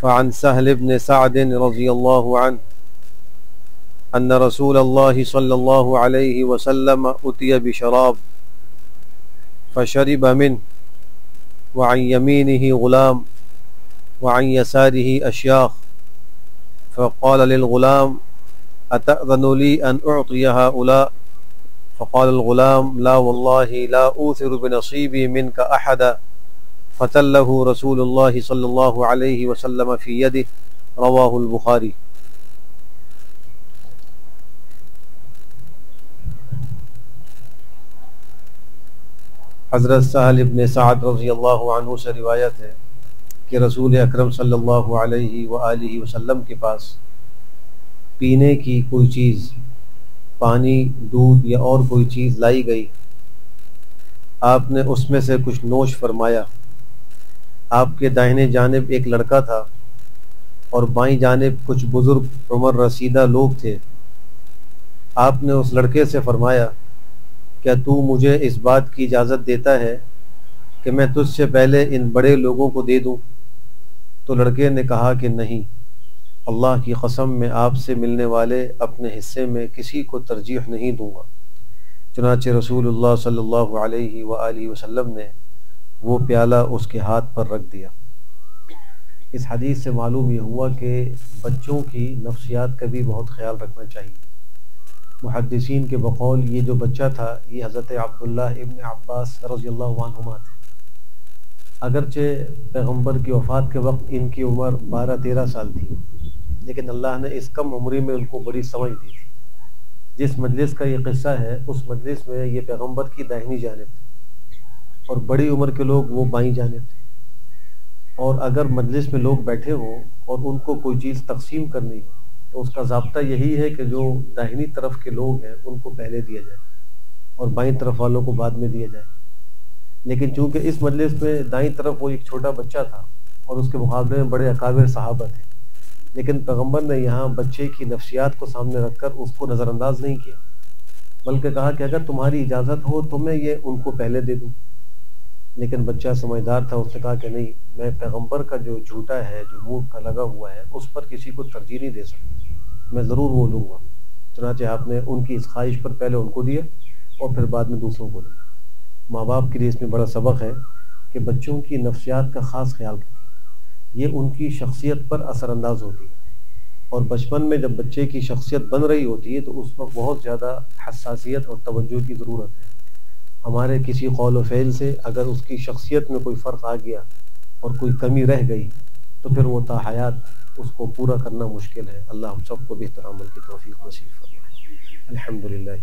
فعن سهل بن سعد رضي الله عنه أن رسول الله صلى الله عليه وسلم أتي بشراب فشرب منه وعن يمينه غلام وعن يساره أشياخ فقال للغلام أتأذن لي أن أعطي هؤلاء؟ فقال الغلام لا والله لا أوثر بنصيبي منك أحدا فتله رسول الله صلى الله عليه وسلم في يده رواه البخاري۔ حضرت سہل بن سعد رضی اللہ عنہ سے روایت ہے کہ رسول اکرم صلی اللہ علیہ وآلہ وسلم کے پاس پینے کی کوئی چیز، پانی، دودھ یا اور کوئی چیز لائی گئی۔ آپ نے اس میں سے کچھ نوش فرمایا۔ آپ کے دائیں جانب ایک لڑکا تھا اور بائیں جانب کچھ بزرگ عمر رسیدہ لوگ تھے۔ آپ نے اس لڑکے سے فرمایا کیا تو مجھے اس بات کی اجازت دیتا ہے کہ میں تجھ سے پہلے ان بڑے لوگوں کو دے دوں؟ تو لڑکے نے کہا کہ نہیں، اللہ کی قسم میں آپ سے ملنے والے اپنے حصے میں کسی کو ترجیح نہیں دوں گا۔ چنانچہ رسول اللہ صلی اللہ علیہ وآلہ وسلم نے وہ پیالہ اس کے ہاتھ پر رکھ دیا۔ اس حدیث سے معلوم یہ ہوا کہ بچوں کی نفسیات کا بھی بہت خیال رکھنا چاہیے۔ محدثین کے بقول یہ جو بچہ تھا یہ حضرت عبداللہ ابن عباس رضی اللہ عنہما تھے۔ اگرچہ پیغمبر کی وفات کے وقت ان کی عمر 12-13 سال تھی، لیکن اللہ نے اس کم عمری میں ان کو بڑی سمجھ دی تھی۔ جس مجلس کا یہ قصہ ہے اس مجلس میں یہ پیغمبر کی داہنی جانب تھے اور بڑی عمر کے لوگ وہ بائیں جانب تھے، اور اگر مجلس میں لوگ بیٹھے ہوں اور ان کو کوئی چیز تقسیم کرنی ہو تو اس کا ضابطہ یہی ہے کہ جو داہنی طرف کے لوگ ہیں ان کو پہلے دیا جائے اور بائیں طرف والوں کو بعد میں دیا جائے۔ لیکن چونکہ اس مجلس میں دائیں طرف وہ ایک چھوٹا بچہ تھا اور اس کے مقابلے میں بڑے اکابر صحابہ تھے، لیکن پیغمبر نے یہاں بچے کی نفسیات کو سامنے رکھ کر اس کو نظر انداز نہیں کیا، بلکہ کہا کہ اگر تمہاری اجازت ہو تو میں یہ ان کو پہلے دے دوں۔ لیکن بچہ سمجھدار تھا، اس نے کہا کہ نہیں، میں پیغمبر کا جو جھوٹا ہے، جو منہ کا لگا ہوا ہے، اس پر کسی کو ترجیح نہیں دے سکتا، میں ضرور وہ لوں گا۔ چنانچہ آپ نے ان کی اس خواہش پر پہلے ان کو دیا اور پھر بعد میں دوسروں کو دیا۔ ماں باپ کے لیے اس میں بڑا سبق ہے کہ بچوں کی نفسیات کا خاص خیال رکھیں، یہ ان کی شخصیت پر اثر انداز ہوتی ہے، اور بچپن میں جب بچے کی شخصیت بن رہی ہوتی ہے تو اس وقت بہت زیادہ حساسیت اور توجہ کی ضرورت ہے۔ ہمارے کسی قول و فعل سے اگر اس کی شخصیت میں کوئی فرق آ گیا اور کوئی کمی رہ گئی تو پھر وہ تا حیات اس کو پورا کرنا مشکل ہے۔ اللہ ہم سب کو بہتر عمل کی توفیق نصیب فرمائے۔ الحمدللہ۔